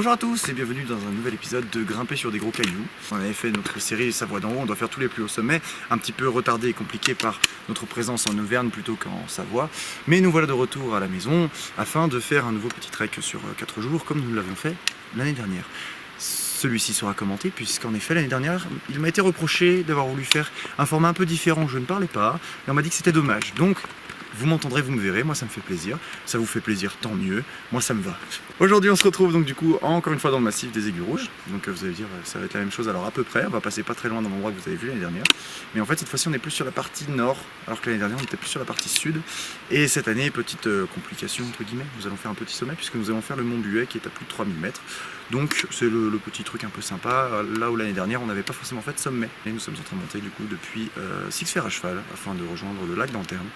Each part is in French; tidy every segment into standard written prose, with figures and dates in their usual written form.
Bonjour à tous et bienvenue dans un nouvel épisode de Grimper sur des gros cailloux. On avait fait notre série Savoie d'en haut, on doit faire tous les plus hauts sommets, un petit peu retardé et compliqué par notre présence en Auvergne plutôt qu'en Savoie. Mais nous voilà de retour à la maison afin de faire un nouveau petit trek sur 4 jours comme nous l'avions fait l'année dernière. Celui-ci sera commenté puisqu'en effet l'année dernière il m'a été reproché d'avoir voulu faire un format un peu différent où je ne parlais pas et on m'a dit que c'était dommage. Donc vous m'entendrez, vous me verrez, moi ça me fait plaisir, ça vous fait plaisir, tant mieux, moi ça me va. Aujourd'hui on se retrouve donc du coup encore une fois dans le massif des Aiguilles Rouges, donc vous allez dire ça va être la même chose alors à peu près, on va passer pas très loin dans l'endroit que vous avez vu l'année dernière, mais en fait cette fois-ci on est plus sur la partie nord, alors que l'année dernière on était plus sur la partie sud, et cette année, petite complication entre guillemets, nous allons faire un petit sommet puisque nous allons faire le mont Buet qui est à plus de 3000 mètres, donc c'est le petit truc un peu sympa, là où l'année dernière on n'avait pas forcément fait de sommet, et nous sommes en train de monter du coup depuis Six Fers à cheval afin de rejoindre le lac d'Anterne.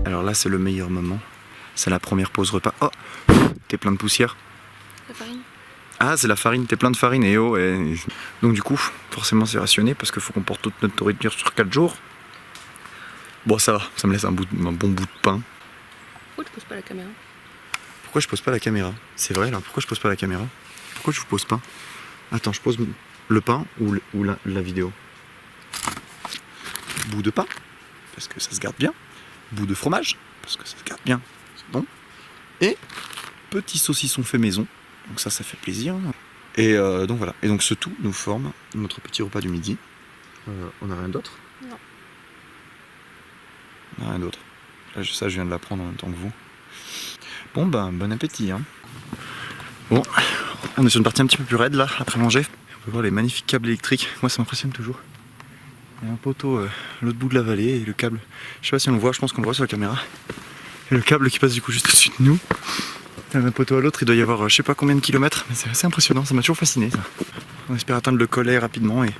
Alors là c'est le meilleur moment, c'est la première pause repas. Oh, t'es plein de poussière. La farine. Ah c'est la farine, t'es plein de farine et oh et... Donc du coup forcément c'est rationné parce qu'il faut qu'on porte toute notre nourriture sur 4 jours. Bon ça va, ça me laisse un bon bout de pain. Pourquoi tu poses pas la caméra? Pourquoi je pose pas la caméra? C'est vrai là, pourquoi je pose pas la caméra? Pourquoi je vous pose pas? Attends, je pose le pain ou la vidéo? Bout de pain, parce que ça se garde bien. Bout de fromage, parce que ça se garde bien, c'est bon. Et petit saucisson fait maison, donc ça fait plaisir. Et donc voilà, et donc ce tout nous forme notre petit repas du midi. On n'a rien d'autre? Non. On n'a rien d'autre. Là, ça je viens de l'apprendre en même temps que vous. Bon ben, bon appétit hein. Bon, on est sur une partie un petit peu plus raide là, après manger. On peut voir les magnifiques câbles électriques, moi ça m'impressionne toujours. Il y a un poteau à l'autre bout de la vallée et le câble, je sais pas si on le voit, je pense qu'on le voit sur la caméra. Et le câble qui passe du coup juste au-dessus de nous. D'un poteau à l'autre, il doit y avoir je sais pas combien de kilomètres, mais c'est assez impressionnant, ça m'a toujours fasciné ça. On espère atteindre le collet rapidement et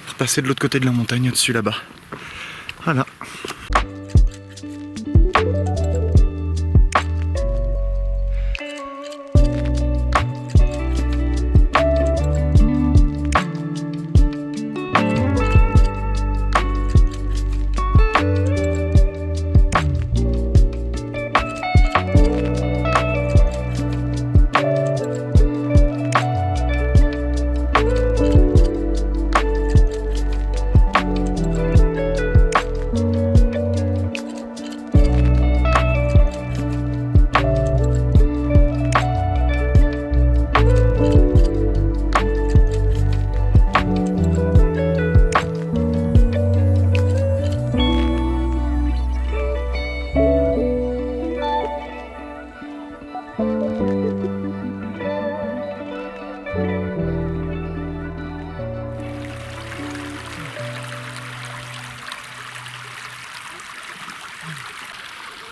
repasser de l'autre côté de la montagne au-dessus là-bas. Voilà.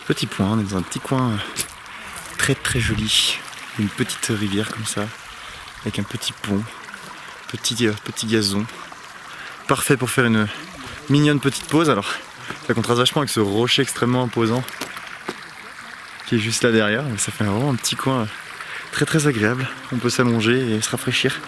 Petit point, on est dans un petit coin très très joli, une petite rivière comme ça, avec un petit pont, petit gazon, parfait pour faire une mignonne petite pause. Alors ça contraste vachement avec ce rocher extrêmement imposant qui est juste là derrière, mais ça fait vraiment un petit coin très très agréable, on peut s'allonger et se rafraîchir.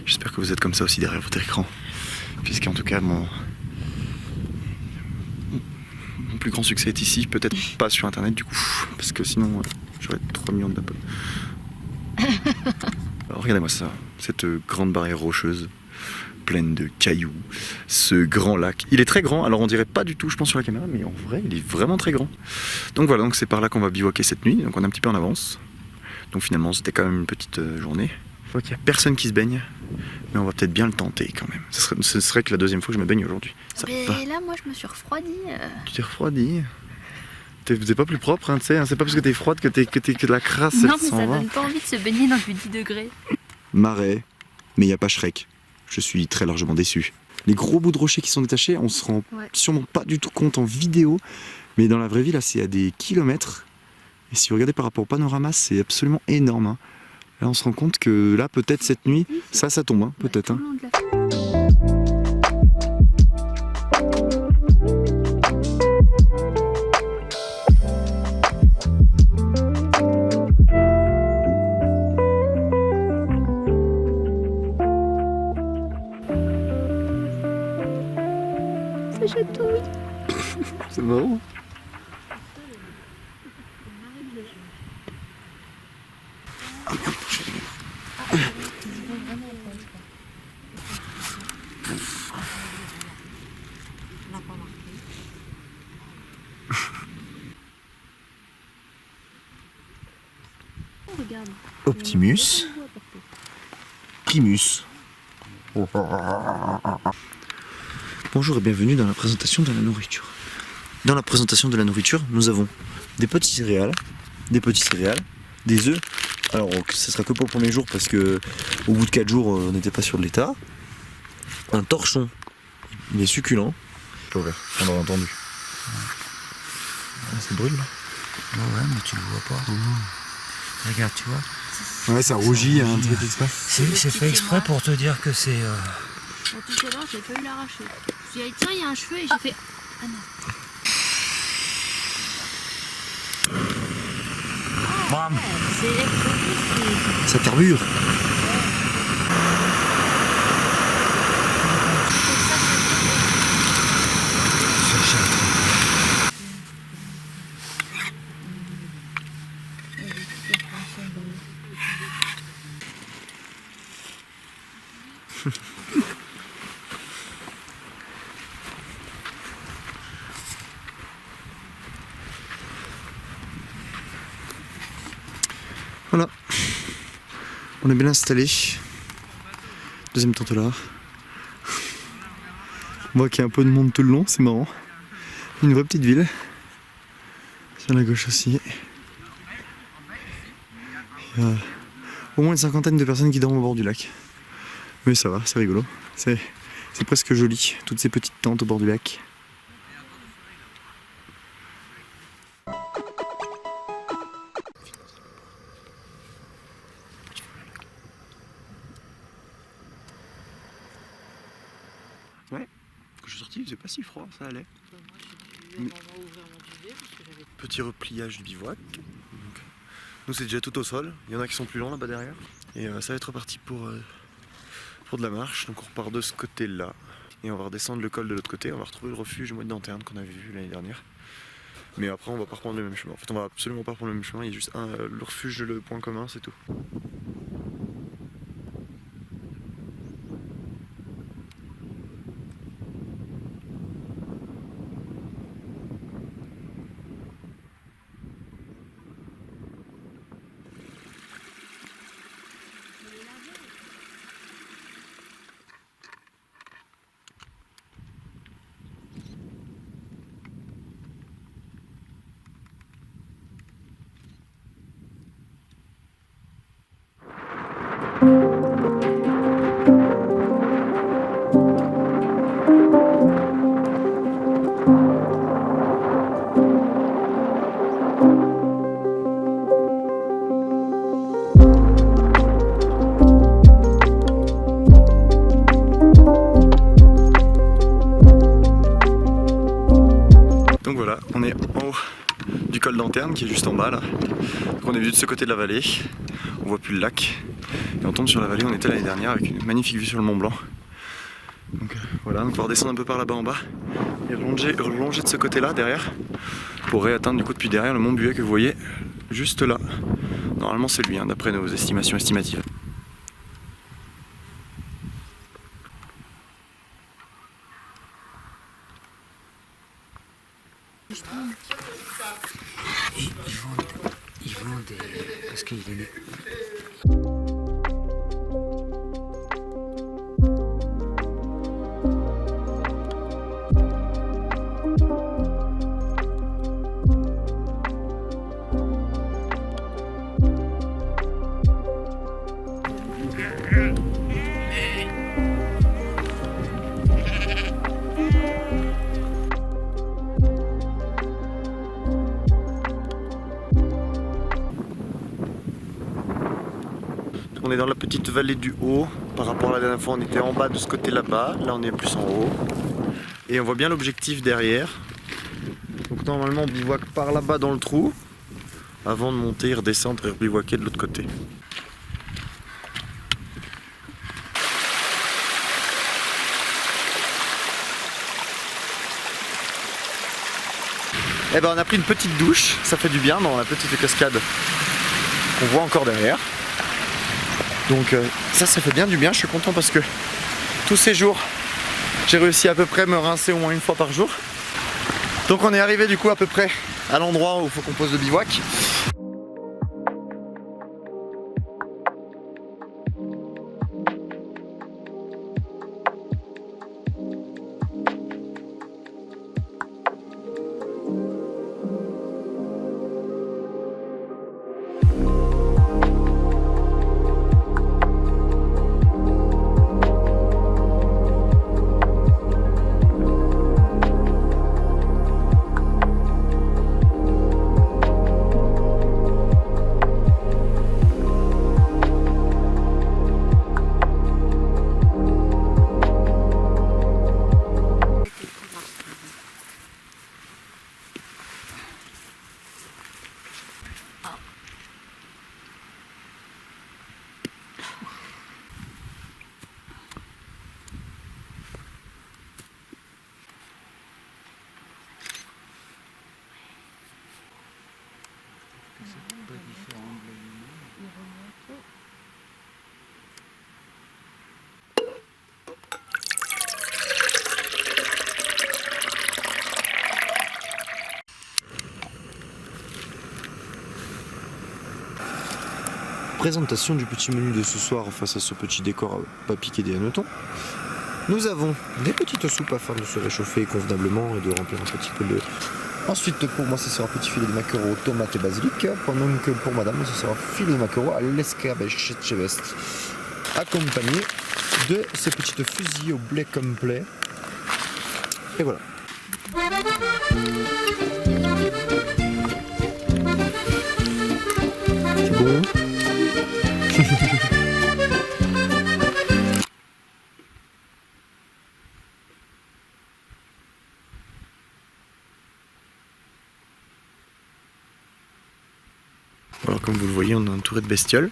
J'espère que vous êtes comme ça aussi derrière votre écran, puisqu'en tout cas mon plus grand succès est ici, peut-être pas sur internet du coup, parce que sinon j'aurais 3 millions d'abonnés. Alors regardez-moi ça, cette grande barrière rocheuse, pleine de cailloux, ce grand lac. Il est très grand, alors on dirait pas du tout je pense sur la caméra, mais en vrai il est vraiment très grand. Donc voilà, donc c'est par là qu'on va bivouaquer cette nuit, donc on est un petit peu en avance. Donc finalement c'était quand même une petite journée. Je vois qu'il n'y a personne qui se baigne, mais on va peut-être bien le tenter quand même. Ce serait que la deuxième fois que je me baigne aujourd'hui. Mais là, moi, je me suis refroidi. Tu t'es refroidi. T'es pas plus propre, hein, tu sais. Hein, c'est pas parce que t'es froide que la crasse Non, elle mais s'en ça va. donne pas envie de se baigner dans du 10 degrés. Marais, mais il n'y a pas Shrek. Je suis très largement déçu. Les gros bouts de rochers qui sont détachés, on se rend sûrement pas du tout compte en vidéo, mais dans la vraie vie, là, c'est à des kilomètres. Et si vous regardez par rapport au panorama, c'est absolument énorme. Hein. Là, on se rend compte que là, peut-être cette nuit, ça tombe, hein, peut-être. Hein. Ça chatouille. C'est marrant. Ah merde, Regarde. Optimus, Primus. Bonjour et bienvenue dans la présentation de la nourriture. Dans la présentation de la nourriture, nous avons des petits céréales, des œufs. Alors, ce sera que pour le premier jour parce que au bout de 4 jours, on n'était pas sûr de l'état. Un torchon, il est succulent. On l'a entendu. Ça brûle là. Ouais, mais tu le vois pas. Regarde, tu vois. Ouais, ça rougit, hein, C'est fait exprès pour te dire que c'est. Tout à l'heure, j'ai failli l'arracher. Je me suis dit, tiens, il y a un cheveu et j'ai fait. Ah non. Bam. C'est électronique. Ça carbure. Voilà, on est bien installé. Deuxième tentelard. On voit qu'il y a un peu de monde tout le long, c'est marrant. Une vraie petite ville. Sur la gauche aussi. Il y a au moins une 50aine de personnes qui dorment au bord du lac. Mais ça va, c'est rigolo. C'est presque joli, toutes ces petites tentes au bord du lac. Ouais, quand je suis sorti, il faisait pas si froid, ça allait. Petit repliage du bivouac. Donc, nous c'est déjà tout au sol, il y en a qui sont plus longs là-bas derrière. Et ça va être reparti pour de la marche, donc on repart de ce côté-là. Et on va redescendre le col de l'autre côté, on va retrouver le refuge au mois d'Anterne qu'on avait vu l'année dernière. Mais après on va pas reprendre le même chemin. En fait on va absolument pas reprendre le même chemin, il y a juste le refuge, le point commun, c'est tout. Donc voilà, on est en haut du col d'Anterne qui est juste en bas là. Donc on est venu de ce côté de la vallée, on voit plus le lac. Et on tombe sur la vallée où on était l'année dernière avec une magnifique vue sur le Mont Blanc. Donc voilà, donc on va redescendre un peu par là-bas en bas et relonger de ce côté là derrière pour réatteindre du coup depuis derrière le Mont Buet que vous voyez juste là. Normalement c'est lui d'après nos estimations estimatives. Ils vendent des... Parce qu'il est né. On est dans la petite vallée du Haut. Par rapport à la dernière fois, on était en bas de ce côté là-bas. Là, on est plus en haut. Et on voit bien l'objectif derrière. Donc normalement, on bivouaque par là-bas dans le trou avant de monter, redescendre et rebivouaquer de l'autre côté. Eh ben, on a pris une petite douche. Ça fait du bien dans la petite cascade qu'on voit encore derrière. Donc ça fait bien du bien, je suis content parce que tous ces jours j'ai réussi à peu près me rincer au moins une fois par jour. Donc on est arrivé du coup à peu près à l'endroit où il faut qu'on pose le bivouac. Présentation du petit menu de ce soir face à ce petit décor à pas piquer des hannetons. Nous avons des petites soupes afin de se réchauffer convenablement et de remplir un petit peu de... Ensuite pour moi ce sera petit filet de maquereau, tomate et basilic, pendant que pour madame ce sera filet de maquereau à l'escabeche accompagné de ces petites fusils au blé complet. Et voilà. C'est bon. Alors comme vous le voyez, on est entouré de bestioles,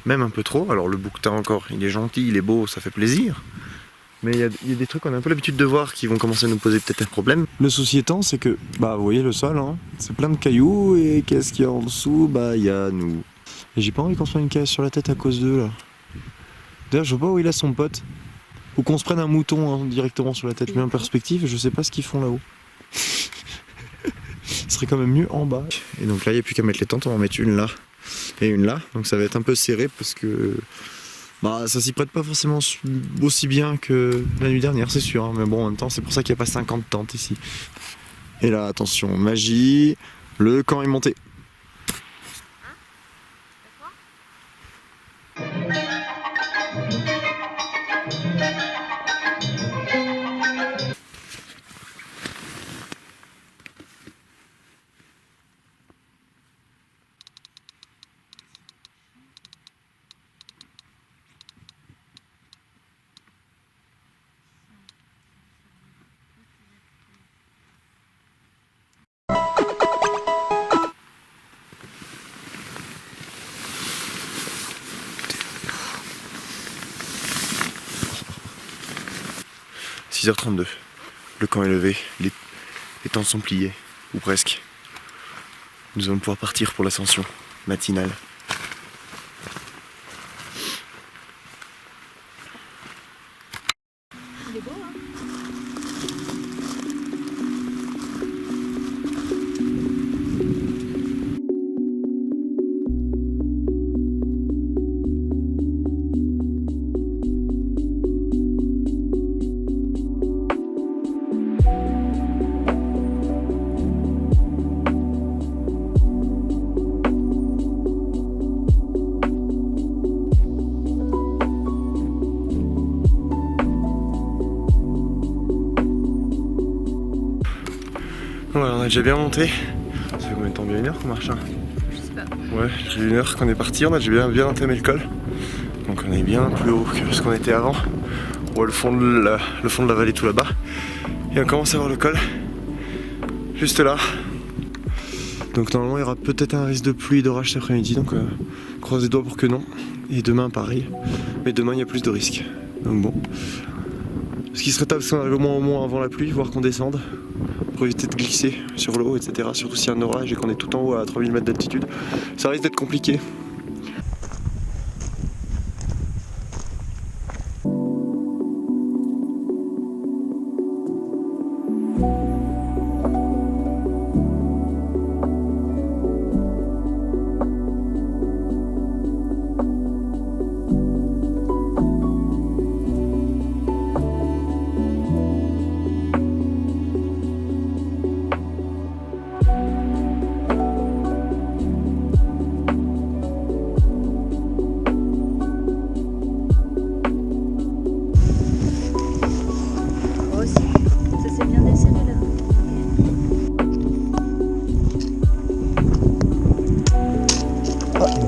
même un peu trop. Alors le bouquetin encore, il est gentil, il est beau, ça fait plaisir. Mais il y a des trucs qu'on a un peu l'habitude de voir qui vont commencer à nous poser peut-être un problème. Le souci étant, c'est que, vous voyez le sol, hein, c'est plein de cailloux, et qu'est-ce qu'il y a en dessous? Il y a nous. Et j'ai pas envie qu'on se prenne une caisse sur la tête à cause d'eux, là. D'ailleurs, je vois pas où il a son pote. Ou qu'on se prenne un mouton hein, directement sur la tête. Je mets en perspective, je sais pas ce qu'ils font là-haut. Ce serait quand même mieux en bas. Et donc là, il n'y a plus qu'à mettre les tentes, on va en mettre une là et une là. Donc ça va être un peu serré parce que ça s'y prête pas forcément aussi bien que la nuit dernière, c'est sûr. Hein. Mais bon, en même temps, c'est pour ça qu'il n'y a pas 50 tentes ici. Et là, attention, magie, le camp est monté. « 6h32, le camp est levé, les tentes sont pliées, ou presque. Nous allons pouvoir partir pour l'ascension matinale. Il est beau, hein? Voilà, on a déjà bien monté. Ça fait combien de temps? Bien 1 heure qu'on marche hein? Je sais pas. Ouais, j'ai 1 heure qu'on est parti, on a déjà bien entamé le col. Donc on est bien plus haut que ce qu'on était avant. On voit le fond de la vallée tout là-bas. Et on commence à voir le col. Juste là. Donc normalement il y aura peut-être un risque de pluie et d'orage cet après-midi. Donc croise les doigts pour que non. Et demain pareil. Mais demain il y a plus de risques. Donc bon. Ce qui serait top, c'est qu'on arrive au moins avant la pluie, voire qu'on descende. Pour éviter de glisser sur l'eau, etc. Surtout s'il y a un orage et qu'on est tout en haut à 3000 mètres d'altitude. Ça risque d'être compliqué.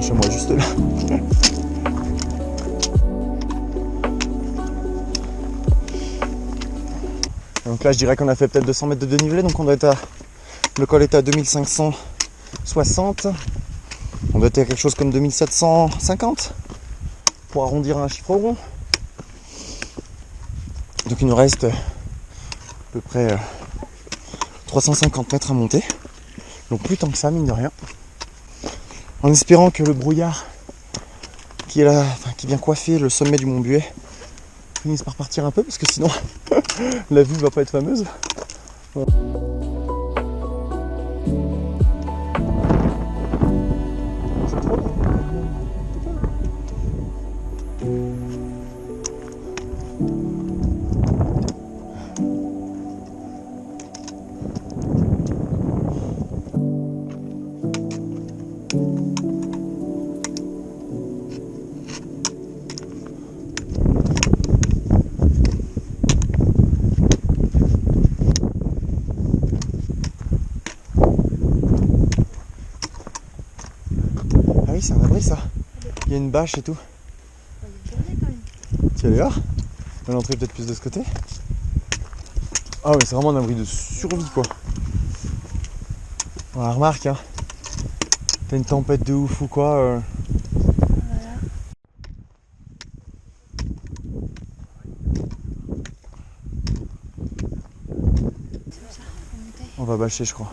Chez moi juste là. Donc là je dirais qu'on a fait peut-être 200 mètres de dénivelé, donc on doit être le col est à 2560. On doit être à quelque chose comme 2750 pour arrondir un chiffre rond. Donc il nous reste à peu près 350 mètres à monter. Donc plus tant que ça, mine de rien. En espérant que le brouillard qui est là, qui vient coiffer le sommet du Mont Buet finisse par partir un peu, parce que sinon la vue va pas être fameuse. Bon. oui, c'est un abri ça. Il y a une bâche et tout. Il y a une journée quand même. Tu es allé voir? L'entrée peut-être plus de ce côté. Ah mais c'est vraiment un abri de survie quoi. Voilà, remarque hein. T'as une tempête de ouf ou quoi Voilà. On va bâcher je crois.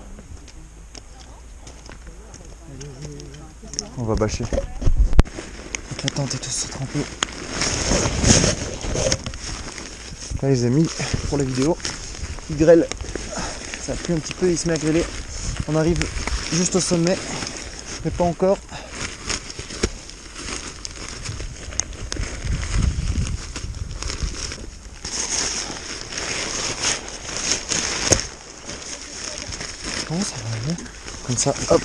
On va bâcher. Donc la tente est tous trempée. Là les amis, pour la vidéo, il grêle. Ça a plu un petit peu, il se met à grêler. On arrive juste au sommet, mais pas encore. Bon, ça va aller. Comme ça, hop.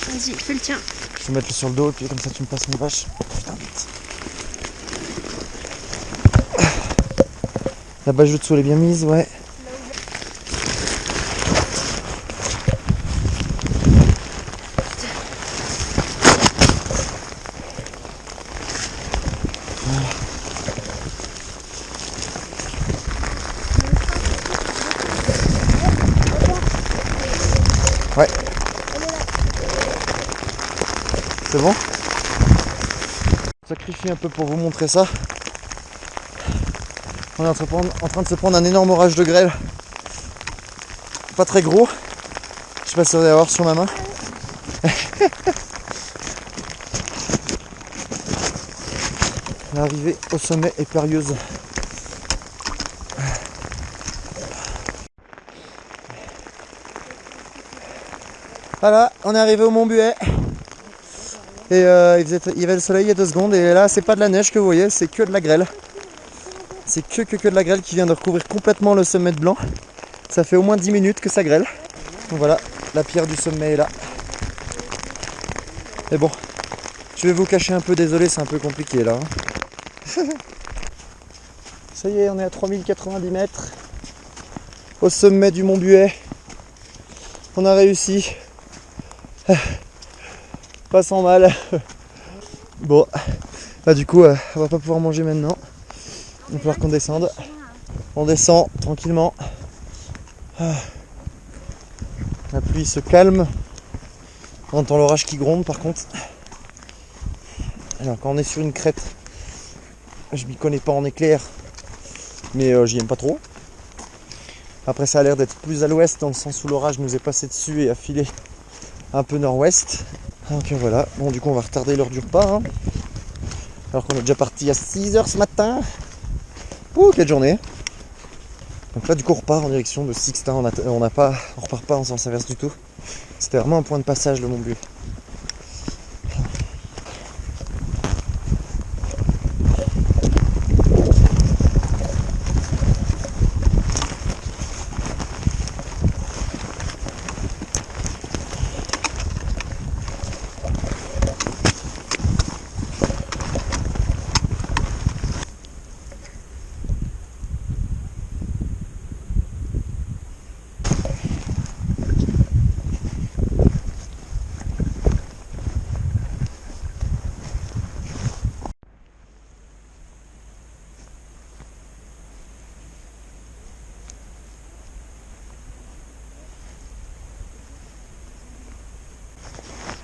Vas-y, fais le tien. Je vais mettre sur le dos et puis comme ça tu me passes mes vaches. Putain, vite. La bâche de dessous elle est bien mise, ouais. Ouais. C'est bon? Sacrifie un peu pour vous montrer ça. On est en train de se prendre un énorme orage de grêle. Pas très gros. Je sais pas si vous allez voir sur ma main. L'arrivée au sommet est périlleuse. Voilà, on est arrivé au Mont Buet. Et il y avait le soleil il y a 2 secondes. Et là, c'est pas de la neige que vous voyez, c'est que de la grêle. C'est que de la grêle qui vient de recouvrir complètement le sommet de blanc. Ça fait au moins 10 minutes que ça grêle. Donc voilà, la pierre du sommet est là. Mais bon, je vais vous cacher un peu, désolé, c'est un peu compliqué là. Ça y est, on est à 3090 mètres. Au sommet du Mont Buet. On a réussi. Pas sans mal. Bon, bah du coup, on va pas pouvoir manger maintenant. Il va falloir qu'on descende. On descend tranquillement. La pluie se calme. On entend l'orage qui gronde par contre. Alors quand on est sur une crête, je m'y connais pas en éclair, mais j'y aime pas trop. Après ça a l'air d'être plus à l'ouest dans le sens où l'orage nous est passé dessus et a filé un peu nord-ouest. Donc voilà, bon du coup on va retarder l'heure du repas. Hein. Alors qu'on est déjà parti à 6h ce matin. Ouh, quelle journée! Donc là du coup on repart en direction de Sixtin, on repart pas en sens inverse du tout. C'était vraiment un point de passage le Mont Buet.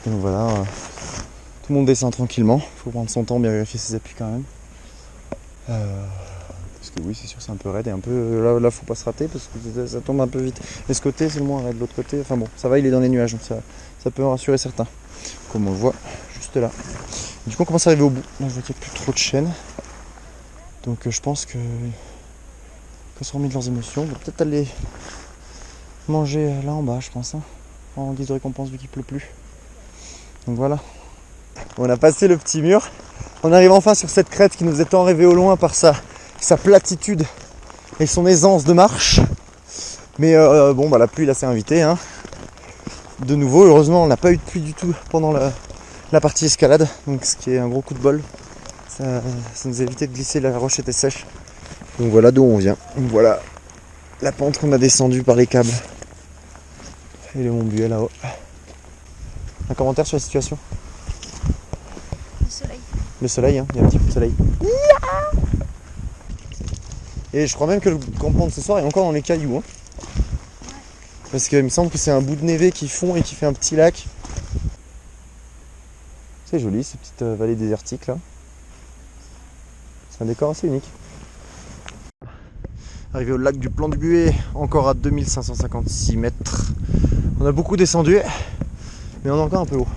Donc voilà, tout le monde descend tranquillement, il faut prendre son temps, bien vérifier ses appuis quand même. Parce que oui c'est sûr c'est un peu raide et un peu. Là faut pas se rater parce que ça tombe un peu vite. Et ce côté c'est le moins raide, de l'autre côté, enfin bon, ça va, il est dans les nuages, donc ça peut en rassurer certains. Comme on le voit juste là. Du coup on commence à arriver au bout. Là je vois qu'il n'y a plus trop de chaînes. Donc je pense que quand ils seront remis de leurs émotions, on va peut-être aller manger là en bas je pense, hein, en guise de récompense vu qu'il pleut plus. Donc voilà, on a passé le petit mur, on arrive enfin sur cette crête qui nous est tant rêvée au loin par sa platitude et son aisance de marche. Mais bon bah la pluie là s'est invitée hein. De nouveau, heureusement on n'a pas eu de pluie du tout pendant la partie escalade, donc ce qui est un gros coup de bol. Ça nous a évité de glisser, la roche était sèche. Donc voilà d'où on vient, donc voilà la pente qu'on a descendue par les câbles. Et le Montbuet là-haut. Un commentaire sur la situation? Le soleil. Le soleil, hein, il y a un petit peu de soleil. Et je crois même que le campement de ce soir est encore dans les cailloux. Hein. Parce qu'il me semble que c'est un bout de névé qui fond et qui fait un petit lac. C'est joli ces petites vallées désertiques là. C'est un décor assez unique. Arrivé au lac du Plan du Buet, encore à 2556 mètres. On a beaucoup descendu, mais on est encore un peu haut.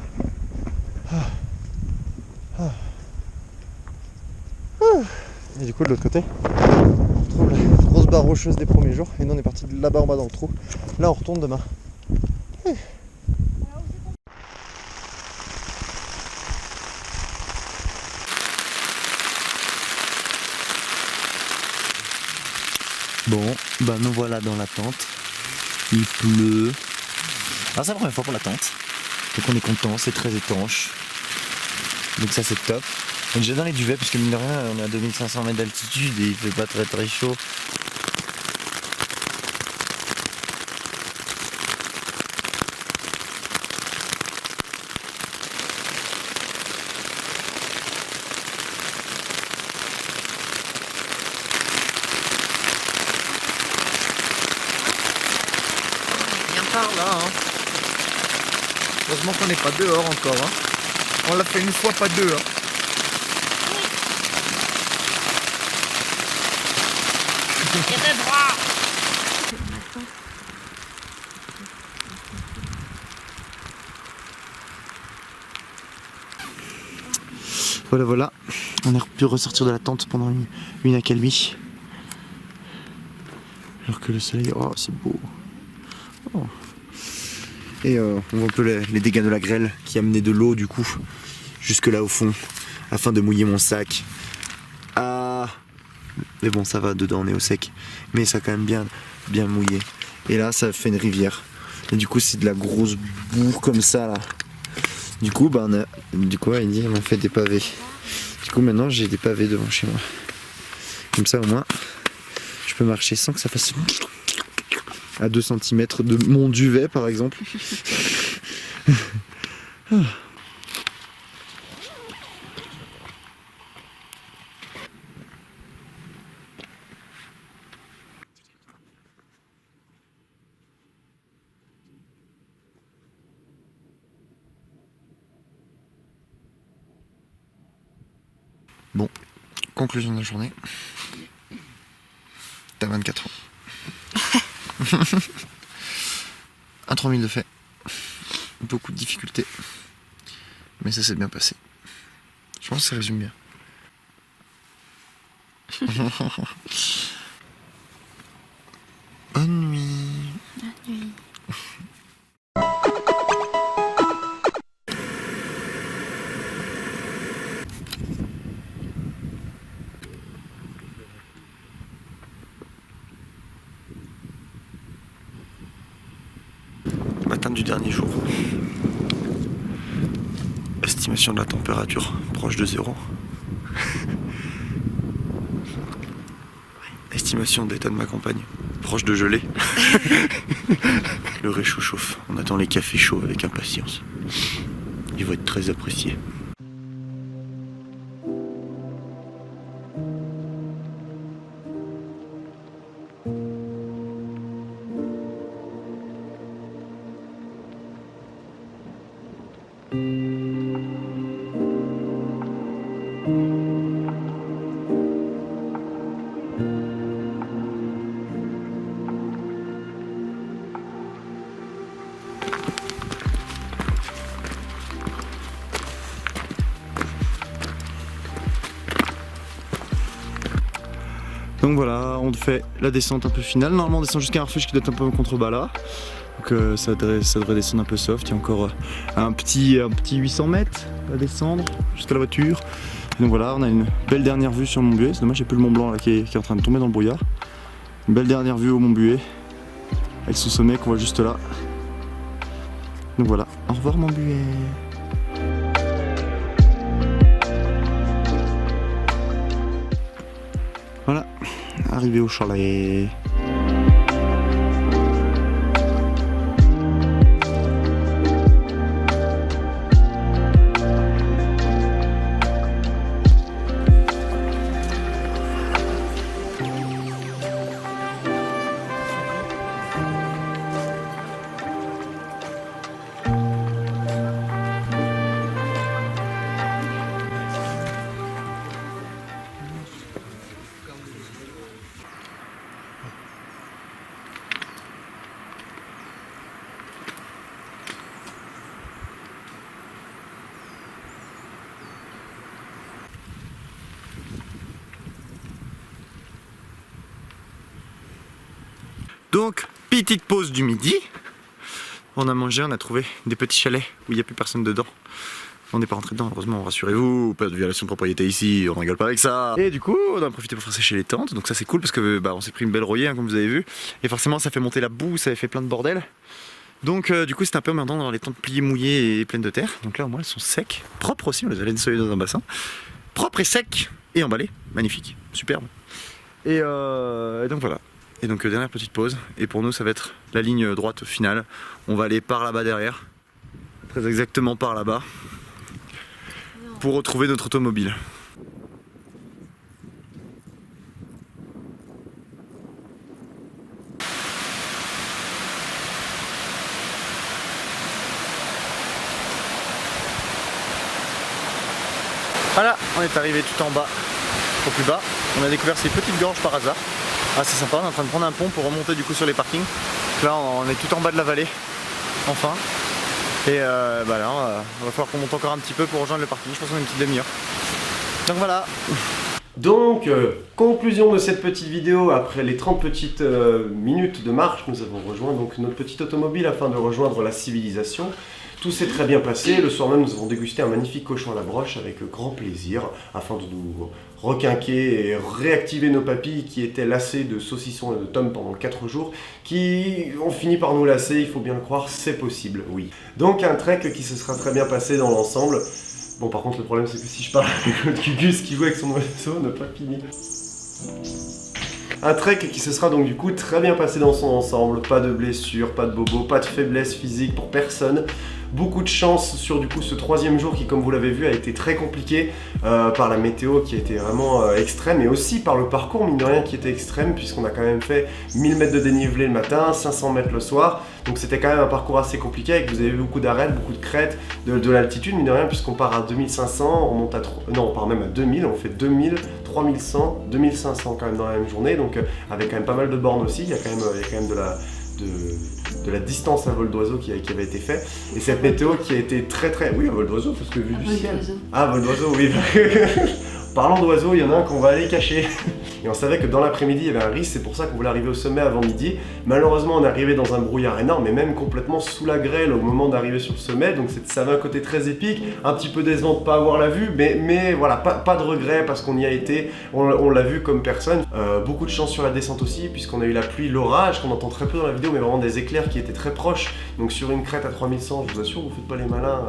Et du coup de l'autre côté, on retrouve la grosse barre rocheuse des premiers jours. Et nous on est parti de là-bas en bas dans le trou. Là on retourne demain. Bon, bah nous voilà dans la tente. Il pleut. Alors c'est la première fois pour la tente. Donc on est content, c'est très étanche. Donc ça c'est top. On est déjà dans les duvets parce que mine de rien on est à 2500 mètres d'altitude et il fait pas très chaud. Par là, hein. Heureusement qu'on n'est pas dehors encore. Hein. On l'a fait une fois, pas deux. Hein. Voilà, on a pu ressortir de la tente pendant une accalmie. Alors que le soleil, oh c'est beau. Oh. Et on voit un peu les dégâts de la grêle qui amenaient de l'eau du coup jusque là au fond afin de mouiller mon sac. Ah, mais bon ça va, dedans on est au sec, mais ça a quand même bien mouillé. Et là ça fait une rivière. Et du coup c'est de la grosse boue comme ça là. Du coup bah il dit on fait des pavés. Du coup maintenant j'ai des pavés devant chez moi. Comme ça au moins je peux marcher sans que ça fasse à 2 cm de mon duvet par exemple. Bon, conclusion de la journée. T'as 24 ans. Un 3000 de fait. Beaucoup de difficultés. Mais ça s'est bien passé. Je pense que ça résume bien. Bonne nuit. Bonne nuit. Matin du dernier jour. Estimation de la température proche de 0. Estimation d'état de ma compagne proche de gelée. Le réchaud chauffe. On attend les cafés chauds avec impatience. Ils vont être très appréciés. Donc voilà, on fait la descente un peu finale. Normalement on descend jusqu'à un refuge qui doit être un peu en contrebas là. Donc ça devrait descendre un peu soft. Il y a encore un petit 800 mètres à descendre jusqu'à la voiture. Et donc voilà, on a une belle dernière vue sur le Montbuet. C'est dommage, il n'y a plus le Mont Blanc là, qui est en train de tomber dans le brouillard. Une belle dernière vue au Montbuet avec son sommet qu'on voit juste là. Donc voilà, au revoir Montbuet. Voilà, arrivé au chalet. Donc, petite pause du midi. On a mangé, on a trouvé des petits chalets où il n'y a plus personne dedans. On n'est pas rentré dedans, heureusement, rassurez-vous, pas de violation de propriété ici, on rigole pas avec ça. Et du coup, on a profité pour faire sécher les tentes, donc ça c'est cool parce que on s'est pris une belle rouillée, comme vous avez vu. Et forcément, ça fait monter la boue, ça avait fait plein de bordel. Donc du coup, c'était un peu emmerdant dans les tentes pliées, mouillées et pleines de terre. Donc là, au moins, elles sont secs, propres aussi, on les a nettoyées dans un bassin. Propres et secs et emballées, magnifique, superbe. Et donc voilà. Et donc dernière petite pause, et pour nous ça va être la ligne droite finale. On va aller par là-bas derrière, très exactement par là-bas, pour retrouver notre automobile. Voilà, on est arrivé tout en bas, au plus bas. On a découvert ces petites gorges par hasard. Ah, c'est sympa, on est en train de prendre un pont pour remonter du coup sur les parkings. Donc là on est tout en bas de la vallée, enfin. Et là on va falloir qu'on monte encore un petit peu pour rejoindre le parking, je pense qu'on a une petite demi-heure. Donc voilà. Donc, conclusion de cette petite vidéo, après les 30 petites minutes de marche, nous avons rejoint donc notre petite automobile afin de rejoindre la civilisation. Tout s'est très bien passé, le soir même nous avons dégusté un magnifique cochon à la broche avec grand plaisir, afin de nous requinquer et réactiver nos papilles qui étaient lassées de saucissons et de tomes pendant 4 jours, qui ont fini par nous lasser, il faut bien le croire, c'est possible, oui. Donc un trek qui se sera très bien passé dans l'ensemble. Bon, par contre le problème c'est que si je parle avec l'autre Cugus qui joue avec son oiseau, n'a pas fini. Un trek qui se sera donc du coup très bien passé dans son ensemble, pas de blessures, pas de bobos, pas de faiblesse physique pour personne. Beaucoup de chance sur du coup ce 3e jour qui, comme vous l'avez vu, a été très compliqué par la météo qui a été vraiment extrême, et aussi par le parcours mine de rien qui était extrême, puisqu'on a quand même fait 1000 mètres de dénivelé le matin, 500 mètres le soir, donc c'était quand même un parcours assez compliqué avec, vous avez vu, beaucoup d'arêtes, beaucoup de crêtes, de l'altitude mine de rien, puisqu'on part à 2500, on monte à on part même à 2000, on fait 2000, 3100, 2500 quand même dans la même journée, donc avec quand même pas mal de bornes aussi, il y a quand même de la distance à vol d'oiseau qui avait été fait, et cette météo qui a été très oui, à vol d'oiseau parce que vu du ciel. Ah, vol d'oiseau, oui. Parlant d'oiseaux, il y en a un qu'on va aller cacher. Et on savait que dans l'après-midi il y avait un risque, c'est pour ça qu'on voulait arriver au sommet avant midi. Malheureusement on est arrivé dans un brouillard énorme et même complètement sous la grêle au moment d'arriver sur le sommet, donc ça avait un côté très épique, un petit peu décevant de ne pas avoir la vue, mais voilà, pas de regret parce qu'on y a été, on l'a vu comme personne. Beaucoup de chance sur la descente aussi, puisqu'on a eu la pluie, l'orage, qu'on entend très peu dans la vidéo, mais vraiment des éclairs qui étaient très proches. Donc sur une crête à 3100, je vous assure, vous faites pas les malins.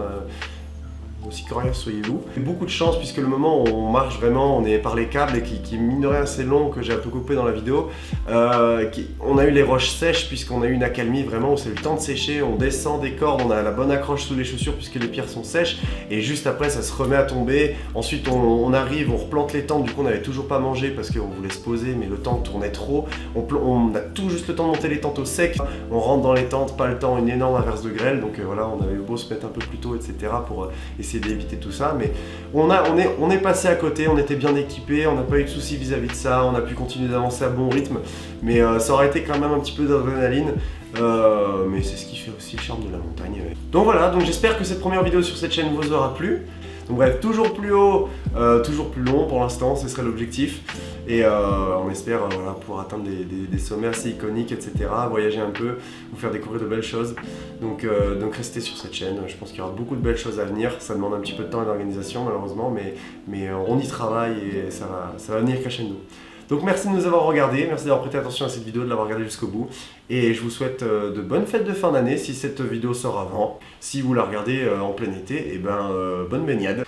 Aussi coriace soyez-vous. Beaucoup de chance puisque le moment où on marche vraiment, on est par les câbles et qui mine de rien assez long, que j'ai un peu coupé dans la vidéo, on a eu les roches sèches puisqu'on a eu une accalmie vraiment où c'est le temps de sécher, on descend des cordes, on a la bonne accroche sous les chaussures puisque les pierres sont sèches, et juste après ça se remet à tomber. Ensuite on arrive, on replante les tentes, du coup on n'avait toujours pas mangé parce qu'on voulait se poser mais le temps tournait trop, on a tout juste le temps de monter les tentes au sec, on rentre dans les tentes, pas le temps, une énorme averse de grêle, donc voilà, on avait beau se mettre un peu plus tôt etc pour essayer d'éviter tout ça, mais on est passé à côté, on était bien équipé, on n'a pas eu de soucis vis-à-vis de ça, on a pu continuer d'avancer à bon rythme, mais ça aurait été quand même un petit peu d'adrénaline, mais c'est ce qui fait aussi le charme de la montagne. Donc voilà, donc j'espère que cette première vidéo sur cette chaîne vous aura plu. Donc bref, toujours plus haut, toujours plus long pour l'instant, ce serait l'objectif. Et on espère voilà, pouvoir atteindre des sommets assez iconiques, etc. Voyager un peu, vous faire découvrir de belles choses. Donc restez sur cette chaîne, je pense qu'il y aura beaucoup de belles choses à venir. Ça demande un petit peu de temps et d'organisation malheureusement, mais on y travaille et ça va venir crescendo. Donc merci de nous avoir regardés, merci d'avoir prêté attention à cette vidéo, de l'avoir regardée jusqu'au bout. Et je vous souhaite de bonnes fêtes de fin d'année si cette vidéo sort avant. Si vous la regardez en plein été, et ben bonne baignade.